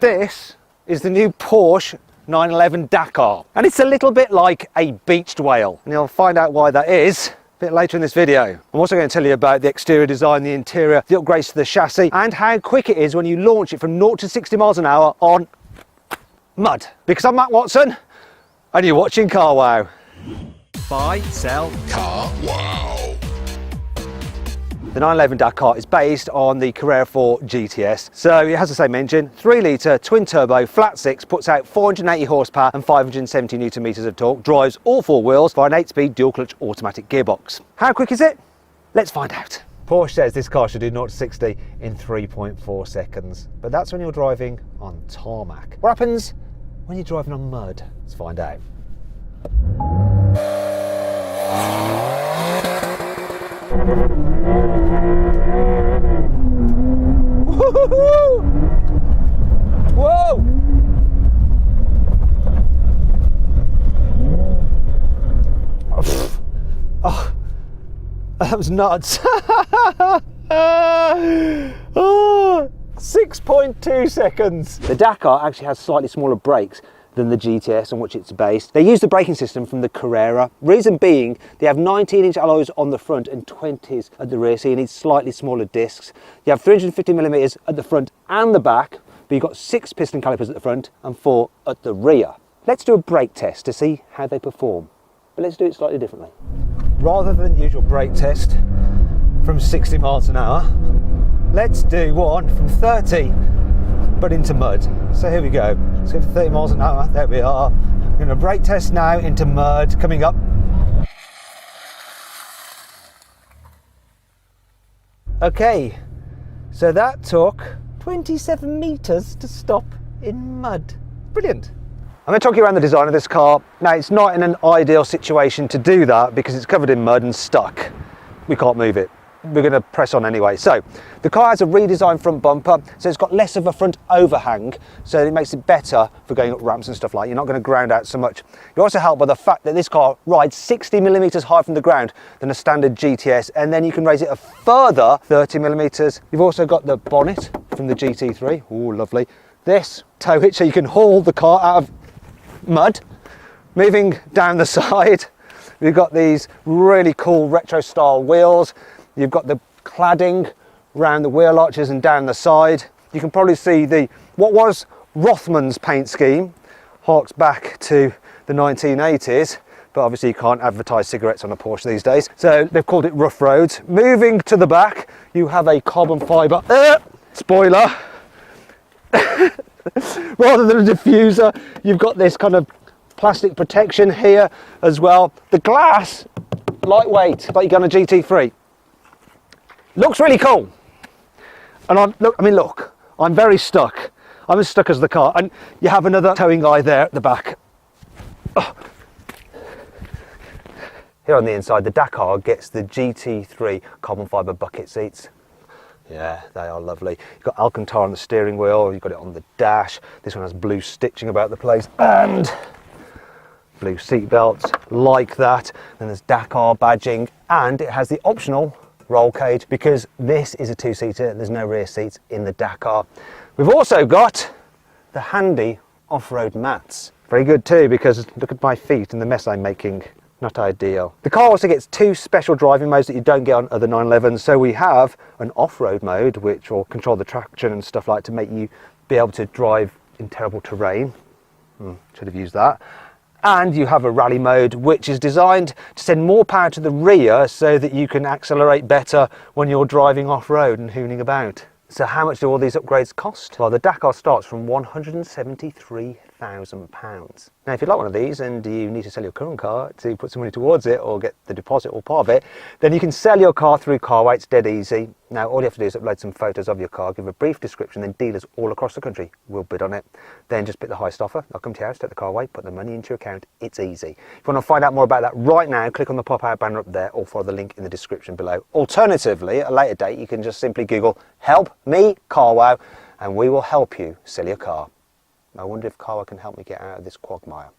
This is the new Porsche 911 Dakar, and it's a little bit like a beached whale, and you'll find out why that is a bit later in this video. I'm also going to tell you about the exterior design, the interior, the upgrades to the chassis, and how quick it is when you launch it from 0 to 60 miles an hour on mud. Because I'm Matt Watson, and you're watching Carwow. Buy, sell, Carwow. The 911 Dakar is based on the Carrera 4 GTS. So it has the same engine, 3 litre, twin turbo, flat 6, puts out 480 horsepower and 570 newton meters of torque, drives all 4 wheels via an 8-speed dual clutch automatic gearbox. How quick is it? Let's find out. Porsche says this car should do 0 to 60 in 3.4 seconds, but that's when you're driving on tarmac. What happens when you're driving on mud? Let's find out. Whoa! Oh, that was nuts. 6.2 seconds. The Dakar actually has slightly smaller brakes than the GTS on which it's based. They use the braking system from the Carrera. Reason being, they have 19-inch alloys on the front and 20s at the rear, so you need slightly smaller discs. You have 350mm at the front and the back, but you've got 6 piston calipers at the front and 4 at the rear. Let's do a brake test to see how they perform, but let's do it slightly differently. Rather than the usual brake test from 60 miles an hour, let's do one from 30 but into mud. So here we go. Let's go to 30 miles an hour. There we are. We're going to brake test now into mud. Coming up. Okay, so that took 27 meters to stop in mud. Brilliant. I'm going to talk you around the design of this car. Now, it's not in an ideal situation to do that because it's covered in mud and stuck. We can't move it. We're going to press on anyway. So the car has a redesigned front bumper, so it's got less of a front overhang, so it makes it better for going up ramps and stuff like that. You're not going to ground out so much. You're also helped by the fact that this car rides 60mm higher from the ground than a standard GTS, and then you can raise it a further 30mm. You've also got the bonnet from the GT3. Oh, lovely. This tow hitch, so you can haul the car out of mud. Moving down the side, we've got these really cool retro style wheels. You've got the cladding around the wheel arches and down the side. You can probably see what was Rothman's paint scheme harks back to the 1980s, but obviously you can't advertise cigarettes on a Porsche these days. So they've called it Rough Roads. Moving to the back, you have a carbon fibre spoiler. Rather than a diffuser, you've got this kind of plastic protection here as well. The glass, lightweight, like you get on a GT3. Looks really cool. And look, I'm very stuck. I'm as stuck as the car. And you have another towing guy there at the back. Oh. Here on the inside, the Dakar gets the GT3 carbon fibre bucket seats. Yeah, they are lovely. You've got Alcantara on the steering wheel, you've got it on the dash. This one has blue stitching about the place and blue seat belts like that. Then there's Dakar badging, and it has the optional roll cage because this is a 2-seater. There's no rear seats in the Dakar. We've also got the handy off-road mats. Very good too, because look at my feet and the mess I'm making. Not ideal. The car also gets 2 special driving modes that you don't get on other 911s. So we have an off-road mode, which will control the traction and stuff like to make you be able to drive in terrible terrain. Should have used that. And you have a rally mode, which is designed to send more power to the rear so that you can accelerate better when you're driving off-road and hooning about. So how much do all these upgrades cost? Well, the Dakar starts from £173,000. Now, if you'd like one of these and you need to sell your current car to put some money towards it or get the deposit or part of it, then you can sell your car through Carwow. It's dead easy. Now, all you have to do is upload some photos of your car, give a brief description, then dealers all across the country will bid on it. Then just pick the highest offer. They'll come to your house, take the car away, put the money into your account. It's easy. If you want to find out more about that right now, click on the pop-out banner up there or follow the link in the description below. Alternatively, at a later date, you can just simply Google "Help Me Carwow" and we will help you sell your car. I wonder if Carwow can help me get out of this quagmire.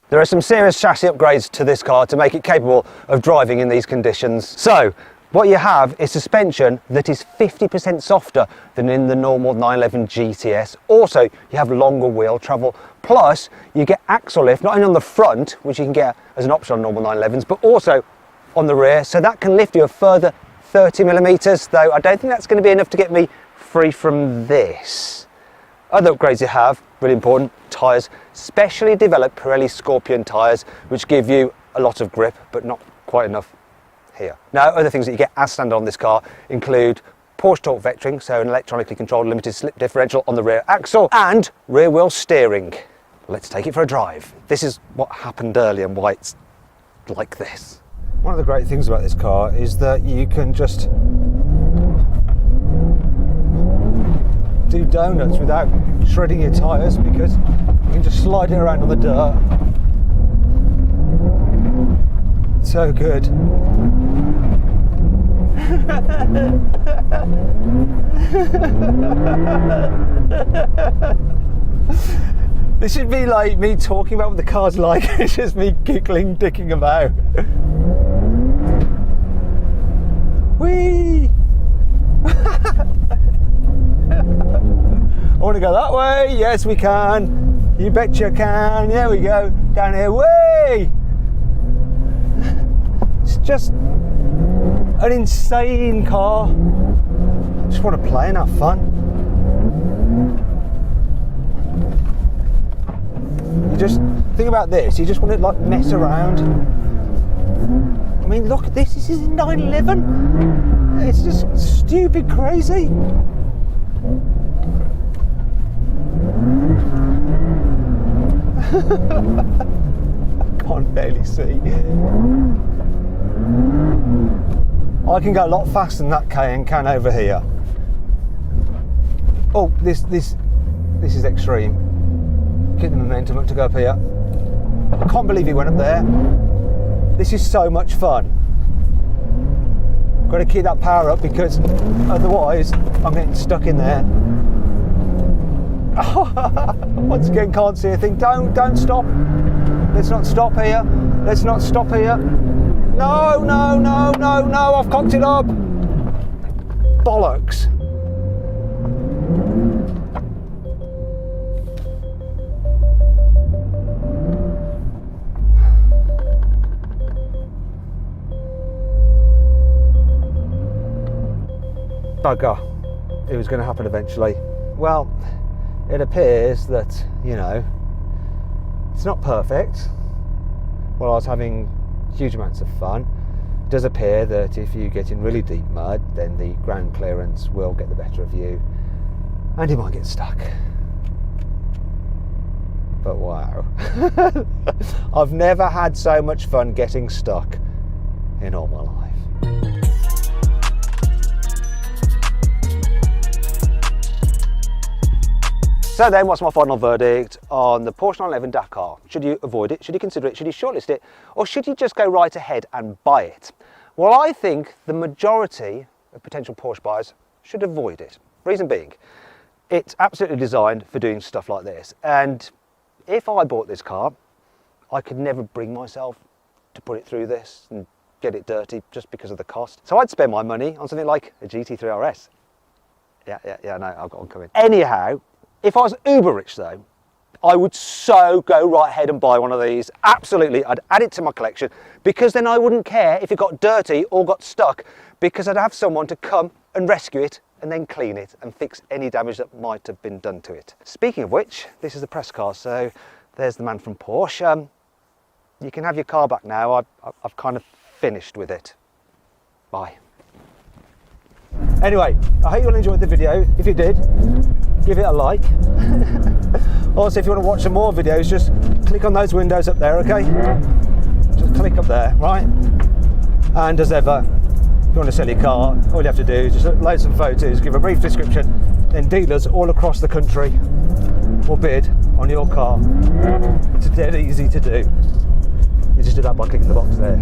There are some serious chassis upgrades to this car to make it capable of driving in these conditions. So, What you have is suspension that is 50% softer than in the normal 911 GTS. Also, you have longer wheel travel. Plus, you get axle lift, not only on the front, which you can get as an option on normal 911s, but also on the rear. So that can lift you a further 30 millimeters, though I don't think that's going to be enough to get me free from this. Other upgrades you have, really important, tyres, specially developed Pirelli Scorpion tyres, which give you a lot of grip, but not quite enough here. Now, other things that you get as standard on this car include Porsche torque vectoring, so an electronically controlled limited slip differential on the rear axle, and rear wheel steering. Let's take it for a drive. This is what happened earlier and why it's like this. One of the great things about this car is that you can just do donuts without shredding your tyres, because you can just slide it around on the dirt. It's so good. This should be like me talking about what the car's like. It's just me giggling, dicking about. Whee! I want to go that way. Yes, we can. You bet you can. There we go. Down here. Whee! It's just an insane car. Just want to play and have fun. You just think about this. You just want to like mess around. I mean, look at this. This is 911. It's just stupid crazy. I can't barely see. I can go a lot faster than that Cayenne can over here. Oh, this is extreme. Keep the momentum up to go up here. I can't believe he went up there. This is so much fun. Got to keep that power up because otherwise I'm getting stuck in there. Once again, can't see a thing. Don't stop. Let's not stop here. Let's not stop here. No, no, no, no, no, I've cocked it up. Bollocks. Bugger. It was going to happen eventually. Well, it appears that, you know, it's not perfect. Well, I was having huge amounts of fun. It does appear that if you get in really deep mud, then the ground clearance will get the better of you and you might get stuck. But wow. I've never had so much fun getting stuck in all my life. So then, what's my final verdict on the Porsche 911 Dakar? Should you avoid it? Should you consider it? Should you shortlist it? Or should you just go right ahead and buy it? Well, I think the majority of potential Porsche buyers should avoid it. Reason being, it's absolutely designed for doing stuff like this. And if I bought this car, I could never bring myself to put it through this and get it dirty just because of the cost. So I'd spend my money on something like a GT3 RS. Yeah, no, I've got one coming. Anyhow, if I was uber rich though, I would so go right ahead and buy one of these. Absolutely, I'd add it to my collection because then I wouldn't care if it got dirty or got stuck because I'd have someone to come and rescue it and then clean it and fix any damage that might have been done to it. Speaking of which, this is the press car, so there's the man from Porsche. You can have your car back now. I've kind of finished with it. Bye. Anyway, I hope you all enjoyed the video. If you did, give it a like. Also, if you want to watch some more videos, just click on those windows up there, okay? Just click up there, right? And as ever, if you want to sell your car, all you have to do is just upload some photos, give a brief description, then dealers all across the country will bid on your car. It's dead easy to do. You just do that by clicking the box there.